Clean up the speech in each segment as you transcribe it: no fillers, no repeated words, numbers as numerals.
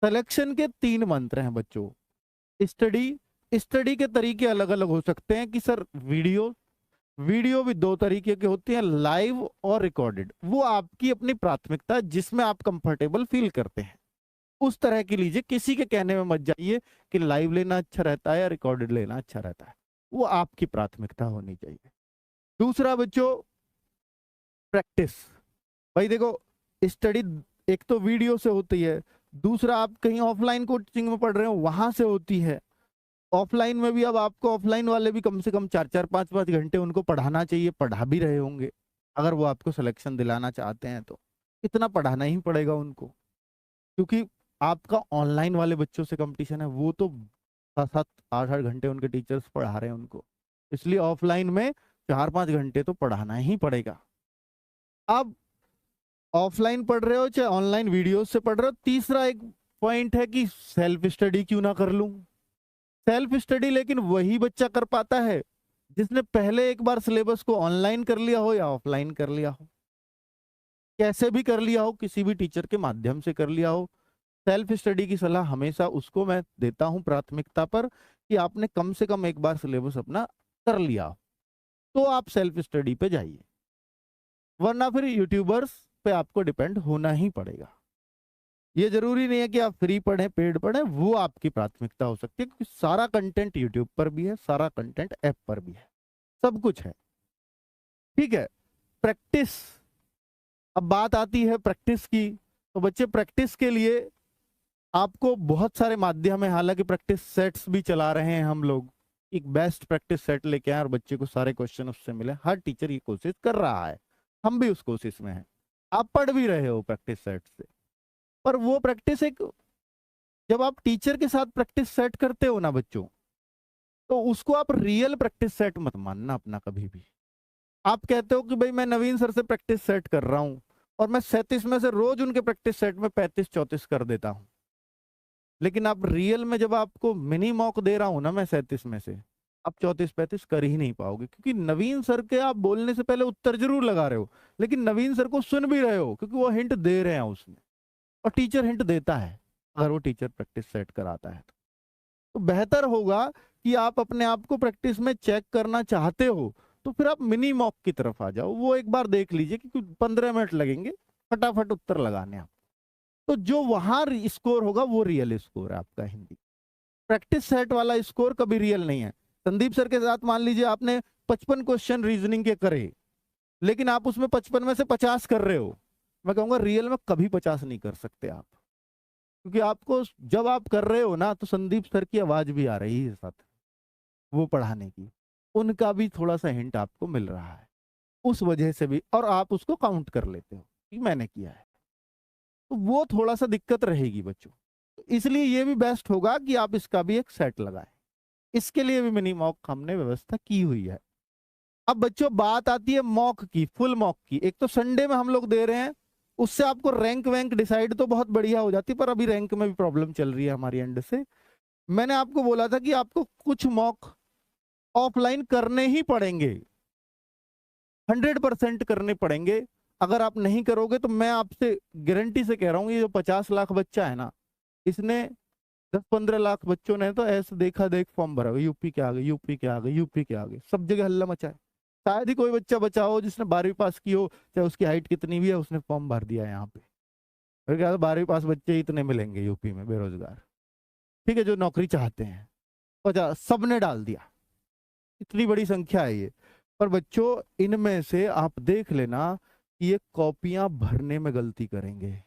Selection के 3 मंत्र हैं बच्चों। स्टडी, स्टडी के तरीके अलग अलग हो सकते हैं कि सर वीडियो, वीडियो भी 2 तरीके के होते हैं, लाइव और रिकॉर्डेड। वो आपकी अपनी प्राथमिकता है, जिसमें आप कंफर्टेबल फील करते हैं उस तरह की लीजिए। किसी के कहने में मत जाइए कि लाइव लेना अच्छा रहता है या रिकॉर्डेड लेना अच्छा रहता है, वो आपकी प्राथमिकता होनी चाहिए। दूसरा बच्चों, प्रैक्टिस। भाई देखो, स्टडी एक तो वीडियो से होती है, दूसरा आप कहीं ऑफलाइन कोचिंग में पढ़ रहे हो वहां से होती है। ऑफलाइन में भी अब आपको ऑफलाइन वाले भी कम से कम 4-4 5-5 घंटे उनको पढ़ाना चाहिए, पढ़ा भी रहे होंगे। अगर वो आपको सिलेक्शन दिलाना चाहते हैं तो इतना पढ़ाना ही पड़ेगा उनको, क्योंकि आपका ऑनलाइन वाले बच्चों से कंपटीशन है। वो तो 7-7 8-8 घंटे उनके टीचर्स पढ़ा रहे हैं उनको, इसलिए ऑफलाइन में 4-5 घंटे तो पढ़ाना ही पड़ेगा। अब ऑफलाइन पढ़ रहे हो चाहे ऑनलाइन वीडियोस से पढ़ रहे हो, तीसरा एक पॉइंट है कि सेल्फ स्टडी क्यों ना कर लूं। सेल्फ स्टडी लेकिन वही बच्चा कर पाता है जिसने पहले एक बार सिलेबस को ऑनलाइन कर लिया हो या ऑफलाइन कर लिया हो, कैसे भी कर लिया हो, किसी भी टीचर के माध्यम से कर लिया हो। सेल्फ स्टडी की सलाह हमेशा उसको मैं देता हूं प्राथमिकता पर कि आपने कम से कम एक बार सिलेबस अपना कर लिया हो, तो आप सेल्फ स्टडी पे जाइए, वरना फिर यूट्यूबर्स पे आपको डिपेंड होना ही पड़ेगा। ये जरूरी नहीं है कि आप फ्री पढ़ें पेड पढ़ें, वो आपकी प्राथमिकता हो सकती है, क्योंकि सारा कंटेंट यूट्यूब पर भी है, सारा कंटेंट ऐप पर भी है, सब कुछ है। ठीक है, प्रैक्टिस। अब बात आती है प्रैक्टिस की, तो बच्चे प्रैक्टिस के लिए आपको बहुत सारे माध्यम है। हालांकि प्रैक्टिस सेट्स भी चला रहे हैं हम लोग, एक बेस्ट प्रैक्टिस सेट लेके आए और बच्चे को सारे क्वेश्चन उससे मिले। हर टीचर ये कोशिश कर रहा है, हम भी उस कोशिश में हैं। आप पढ़ भी रहे हो प्रैक्टिस सेट से, पर वो प्रैक्टिस एक, जब आप टीचर के साथ प्रैक्टिस सेट करते हो ना बच्चों, तो उसको आप रियल प्रैक्टिस सेट मत मानना अपना कभी भी। आप कहते हो कि भाई मैं नवीन सर से प्रैक्टिस सेट कर रहा हूं और मैं 37 में से रोज उनके प्रैक्टिस सेट में 35-34 कर देता हूं, लेकिन आप रियल में जब आपको मिनी मॉक दे रहा हूं ना मैं 37 में से, आप 34-35 कर ही नहीं पाओगे, क्योंकि नवीन सर के आप बोलने से पहले उत्तर जरूर लगा रहे हो, लेकिन नवीन सर को सुन भी रहे हो क्योंकि वो हिंट दे रहे हैं उसमें, और टीचर हिंट देता है अगर वो टीचर प्रैक्टिस सेट कराता है तो बेहतर होगा कि आप अपने आप को प्रैक्टिस में चेक करना चाहते हो तो फिर आप मिनी मॉक की तरफ आ जाओ। वो एक बार देख लीजिए, क्योंकि 15 मिनट लगेंगे फटाफट उत्तर लगाने आप, तो जो वहां स्कोर होगा वो रियल स्कोर है आपका। हिंदी प्रैक्टिस सेट वाला स्कोर कभी रियल नहीं है। संदीप सर के साथ मान लीजिए आपने 55 क्वेश्चन रीजनिंग के करे, लेकिन आप उसमें 55 में से 50 कर रहे हो, मैं कहूंगा रियल में कभी 50 नहीं कर सकते आप, क्योंकि आपको जब आप कर रहे हो ना तो संदीप सर की आवाज भी आ रही है साथ, वो पढ़ाने की, उनका भी थोड़ा सा हिंट आपको मिल रहा है, उस वजह से भी, और आप उसको काउंट कर लेते हो कि मैंने किया है, तो वो थोड़ा सा दिक्कत रहेगी बच्चों। इसलिए ये भी बेस्ट होगा कि आप इसका भी एक सेट लगाएं। इसके लिए भी मिनी मॉक हमने व्यवस्था की हुई है। अब बच्चों बात आती है मॉक की, फुल मॉक की। एक तो संडे में हम लोग दे रहे हैं, उससे आपको रैंक वैंक डिसाइड तो बहुत बढ़िया हो जाती है, पर अभी रैंक में भी प्रॉब्लम चल रही है हमारी एंड से। मैंने आपको बोला था कि आपको कुछ मॉक ऑफलाइन करने ही पड़ेंगे, 100% करने पड़ेंगे। अगर आप नहीं करोगे तो मैं आपसे गारंटी से कह रहा हूँ, ये जो 50 लाख बच्चा है ना, इसने 10-15 लाख बच्चों ने तो ऐसे देखा देख फॉर्म भरा, यूपी के आगे, यूपी के आगे, यूपी के आगे, सब जगह हल्ला मचा है। शायद ही कोई बच्चा बचा हो जिसने 12वीं पास की हो, चाहे उसकी हाइट कितनी भी है, उसने फॉर्म भर दिया यहाँ पे। मेरे ख्याल 12वीं पास बच्चे इतने मिलेंगे यूपी में बेरोजगार, ठीक है, जो नौकरी चाहते हैं। 50 सबने डाल दिया, इतनी बड़ी संख्या है ये। पर बच्चों इनमें से आप देख लेना कि ये कॉपियां भरने में गलती करेंगे।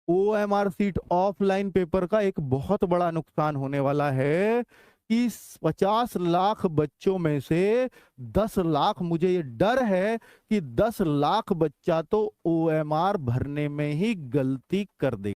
OMR सीट ऑफलाइन पेपर का एक बहुत बड़ा नुकसान होने वाला है कि 50 लाख बच्चों में से 10 लाख, मुझे ये डर है कि 10 लाख बच्चा तो OMR भरने में ही गलती कर देगा।